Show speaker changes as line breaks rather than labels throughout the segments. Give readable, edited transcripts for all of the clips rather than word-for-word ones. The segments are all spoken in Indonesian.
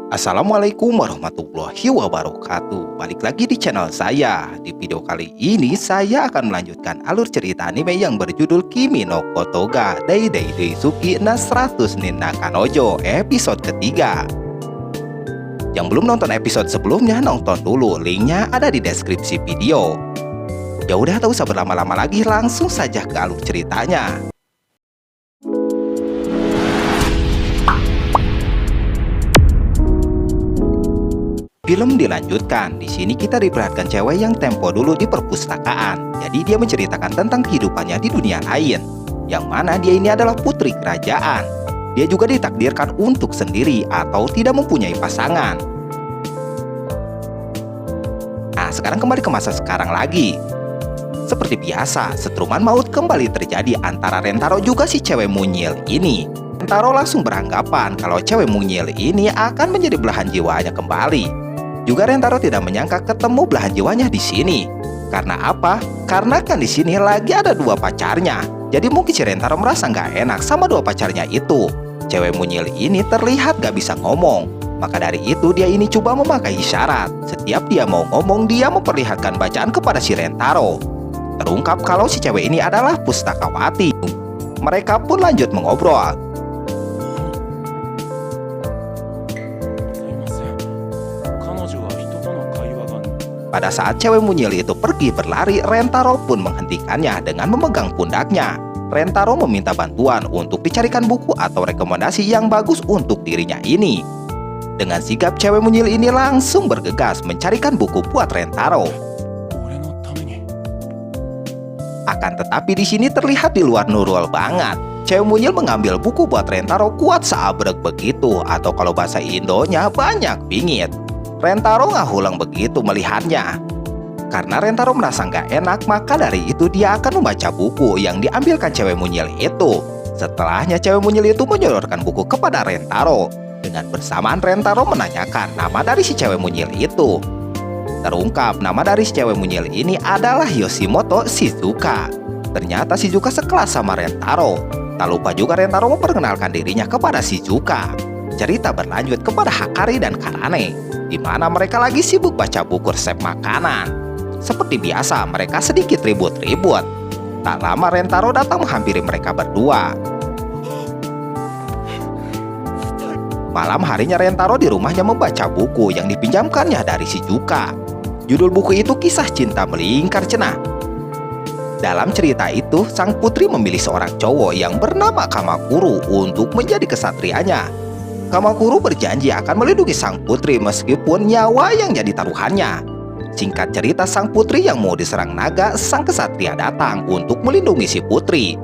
Assalamualaikum warahmatullahi wabarakatuh. Balik lagi di channel saya. Di video kali ini saya akan melanjutkan alur cerita anime yang berjudul Kimi no Kotoga Dai Dai Daisuki na 100 Ninna Kanojo episode ketiga. Yang belum nonton episode sebelumnya, nonton dulu, linknya ada di deskripsi video. Ya udah, tak usah berlama-lama lagi, langsung saja ke alur ceritanya. Film dilanjutkan. Di sini kita diperlihatkan cewek yang tempo dulu di perpustakaan. Jadi dia menceritakan tentang kehidupannya di dunia lain, yang mana dia ini adalah putri kerajaan. Dia juga ditakdirkan untuk sendiri atau tidak mempunyai pasangan. Nah, sekarang kembali ke masa sekarang lagi. Seperti biasa, setruman maut kembali terjadi antara Rentaro juga si cewek mungil ini. Rentaro langsung beranggapan kalau cewek mungil ini akan menjadi belahan jiwanya kembali. Juga Rentaro tidak menyangka ketemu belahan jiwanya di sini. Karena apa? Karena kan di sini lagi ada dua pacarnya. Jadi mungkin si Rentaro merasa nggak enak sama dua pacarnya itu. Cewek mungil ini terlihat gak bisa ngomong. Maka dari itu dia ini coba memakai isyarat. Setiap dia mau ngomong, dia memperlihatkan bacaan kepada si Rentaro. Terungkap kalau si cewek ini adalah pustakawati. Mereka pun lanjut mengobrol. Pada saat cewek mungil itu pergi berlari, Rentaro pun menghentikannya dengan memegang pundaknya. Rentaro meminta bantuan untuk dicarikan buku atau rekomendasi yang bagus untuk dirinya ini. Dengan sigap, cewek mungil ini langsung bergegas mencarikan buku buat Rentaro. Akan tetapi di sini terlihat di luar nurul banget. Cewek mungil mengambil buku buat Rentaro kuat seabrek begitu, atau kalau bahasa Indonya banyak bingit. Rentaro ngahulang begitu melihatnya. Karena Rentaro merasa nggak enak, maka dari itu dia akan membaca buku yang diambilkan cewek mungil itu. Setelahnya cewek mungil itu menyodorkan buku kepada Rentaro. Dengan bersamaan Rentaro menanyakan nama dari si cewek mungil itu. Terungkap nama dari si cewek mungil ini adalah Yoshimoto Shizuka. Ternyata Shizuka sekelas sama Rentaro. Tak lupa juga Rentaro memperkenalkan dirinya kepada Shizuka. Cerita berlanjut kepada Hakari dan Karane, di mana mereka lagi sibuk baca buku resep makanan. Seperti biasa, mereka sedikit ribut-ribut. Tak lama Rentaro datang menghampiri mereka berdua. Malam harinya Rentaro di rumahnya membaca buku yang dipinjamkannya dari Shizuka. Judul buku itu Kisah Cinta Melingkar Cenah. Dalam cerita itu, sang putri memilih seorang cowok yang bernama Kamakuru untuk menjadi kesatrianya. Kamakuru berjanji akan melindungi sang putri meskipun nyawa yang jadi taruhannya. Singkat cerita, sang putri yang mau diserang naga, sang kesatria datang untuk melindungi si putri.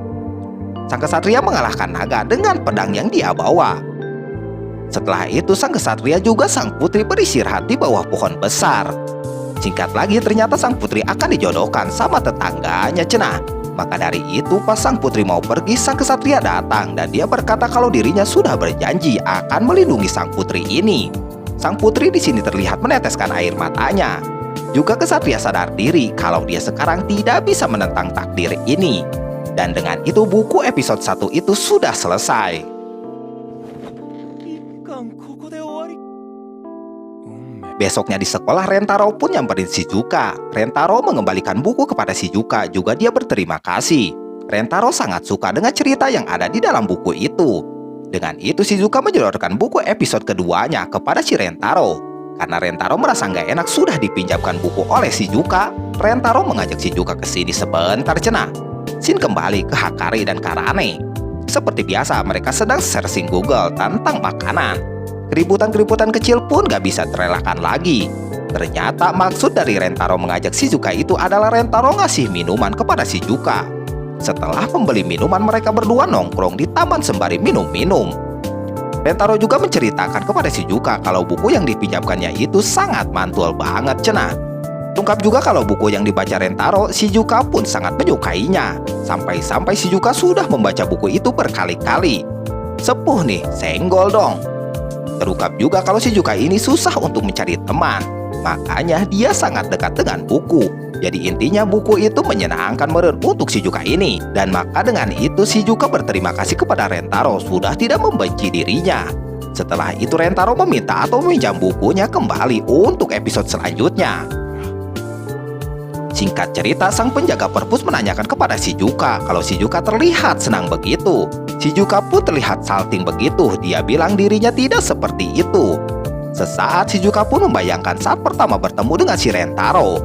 Sang kesatria mengalahkan naga dengan pedang yang dia bawa. Setelah itu sang kesatria juga sang putri beristirahat di bawah pohon besar. Singkat lagi, ternyata sang putri akan dijodohkan sama tetangganya cenah. Maka dari itu pas sang putri mau pergi, sang kesatria datang dan dia berkata kalau dirinya sudah berjanji akan melindungi sang putri ini. Sang putri di sini terlihat meneteskan air matanya. Juga kesatria sadar diri kalau dia sekarang tidak bisa menentang takdir ini. Dan dengan itu buku episode 1 itu sudah selesai. Besoknya di sekolah, Rentaro pun nyamperin Shizuka. Rentaro mengembalikan buku kepada Shizuka, juga dia berterima kasih. Rentaro sangat suka dengan cerita yang ada di dalam buku itu. Dengan itu Shizuka menyodorkan buku episode keduanya kepada si Rentaro. Karena Rentaro merasa nggak enak sudah dipinjamkan buku oleh Shizuka, Rentaro mengajak Shizuka ke sini sebentar cenah. Sin kembali ke Hakari dan Karane. Seperti biasa mereka sedang searching Google tentang makanan. Keributan-keributan kecil pun gak bisa terelakkan lagi. Ternyata maksud dari Rentaro mengajak Shizuka itu adalah Rentaro ngasih minuman kepada Shizuka. Setelah membeli minuman, mereka berdua nongkrong di taman sembari minum-minum. Rentaro juga menceritakan kepada Shizuka kalau buku yang dipinjamkannya itu sangat mantul banget cenah. Terungkap juga kalau buku yang dibaca Rentaro, Shizuka pun sangat menyukainya. Sampai-sampai Shizuka sudah membaca buku itu berkali-kali. Sepuh nih, senggol dong. Terungkap juga kalau Shizuka ini susah untuk mencari teman. Makanya dia sangat dekat dengan buku. Jadi intinya buku itu menyenangkan untuk Shizuka ini. Dan maka dengan itu Shizuka berterima kasih kepada Rentaro sudah tidak membenci dirinya. Setelah itu Rentaro meminta atau meminjam bukunya kembali untuk episode selanjutnya. Singkat cerita, sang penjaga perpus menanyakan kepada Shizuka kalau Shizuka terlihat senang begitu. Shizuka pun terlihat salting begitu. Dia bilang dirinya tidak seperti itu. Sesaat Shizuka pun membayangkan saat pertama bertemu dengan si Rentaro.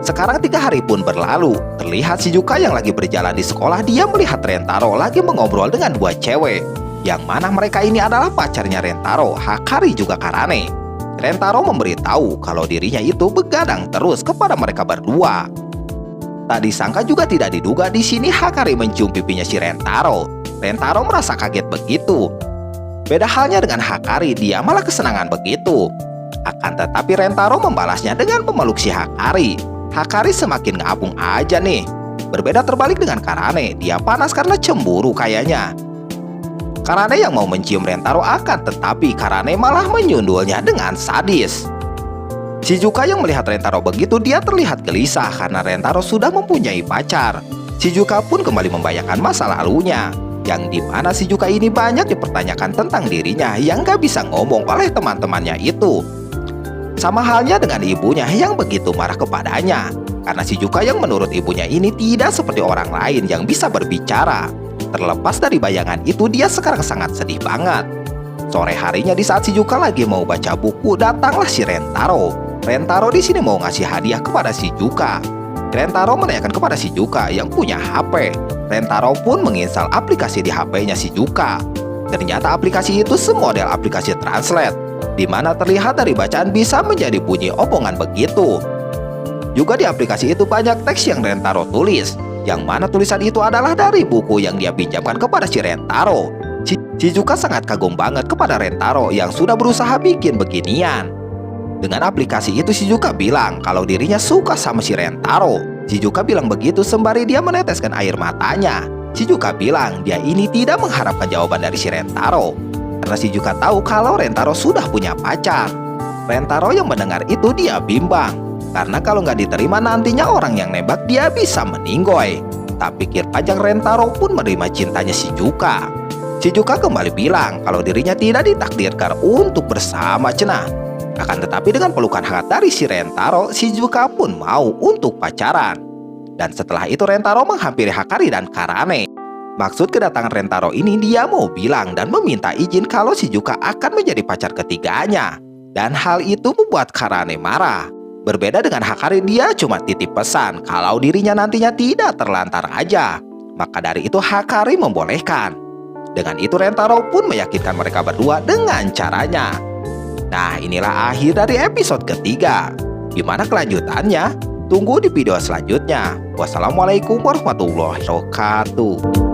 Sekarang 3 hari pun berlalu. Terlihat Shizuka yang lagi berjalan di sekolah, dia melihat Rentaro lagi mengobrol dengan 2 cewek. Yang mana mereka ini adalah pacarnya Rentaro, Hakari juga Karane. Rentaro memberitahu kalau dirinya itu begadang terus kepada mereka berdua. Tak disangka juga tidak diduga di sini Hakari mencium pipinya si Rentaro. Rentaro merasa kaget begitu. Beda halnya dengan Hakari, dia malah kesenangan begitu. Akan tetapi Rentaro membalasnya dengan memeluk si Hakari. Hakari semakin ngabung aja nih. Berbeda terbalik dengan Karane, dia panas karena cemburu kayaknya. Karane yang mau mencium Rentaro akan tetapi Karane malah menyundulnya dengan sadis. Shizuka yang melihat Rentaro begitu, dia terlihat gelisah karena Rentaro sudah mempunyai pacar. Shizuka pun kembali membayangkan masa lalunya, yang dimana Shizuka ini banyak dipertanyakan tentang dirinya yang gak bisa ngomong oleh teman-temannya itu. Sama halnya dengan ibunya yang begitu marah kepadanya, karena Shizuka yang menurut ibunya ini tidak seperti orang lain yang bisa berbicara. Terlepas dari bayangan itu, dia sekarang sangat sedih banget. Sore harinya di saat Shizuka lagi mau baca buku, datanglah si Rentaro. Rentaro di sini mau ngasih hadiah kepada Shizuka. Rentaro menanyakan kepada Shizuka yang punya HP. Rentaro pun menginstal aplikasi di HP-nya Shizuka. Ternyata aplikasi itu semodel aplikasi translate, di mana terlihat dari bacaan bisa menjadi bunyi omongan begitu. Juga di aplikasi itu banyak teks yang Rentaro tulis, yang mana tulisan itu adalah dari buku yang dia pinjamkan kepada si Rentaro. Shizuka sangat kagum banget kepada Rentaro yang sudah berusaha bikin beginian. Dengan aplikasi itu Shizuka bilang kalau dirinya suka sama si Rentaro. Shizuka bilang begitu sembari dia meneteskan air matanya. Shizuka bilang dia ini tidak mengharapkan jawaban dari si Rentaro, karena Shizuka tahu kalau Rentaro sudah punya pacar. Rentaro yang mendengar itu dia bimbang, karena kalau nggak diterima nantinya orang yang nembak dia bisa meninggoy. Tak pikir panjang Rentaro pun menerima cintanya Shizuka. Shizuka kembali bilang kalau dirinya tidak ditakdirkan untuk bersama cenah. Akan tetapi dengan pelukan hangat dari si Rentaro, Shizuka pun mau untuk pacaran. Dan setelah itu Rentaro menghampiri Hakari dan Karane. Maksud kedatangan Rentaro ini dia mau bilang dan meminta izin kalau Shizuka akan menjadi pacar ketiganya. Dan hal itu membuat Karane marah. Berbeda dengan Hakari, dia cuma titip pesan kalau dirinya nantinya tidak terlantar aja. Maka dari itu Hakari membolehkan. Dengan itu Rentaro pun meyakinkan mereka berdua dengan caranya. Nah, inilah akhir dari episode ketiga. Gimana kelanjutannya? Tunggu di video selanjutnya. Wassalamualaikum warahmatullahi wabarakatuh.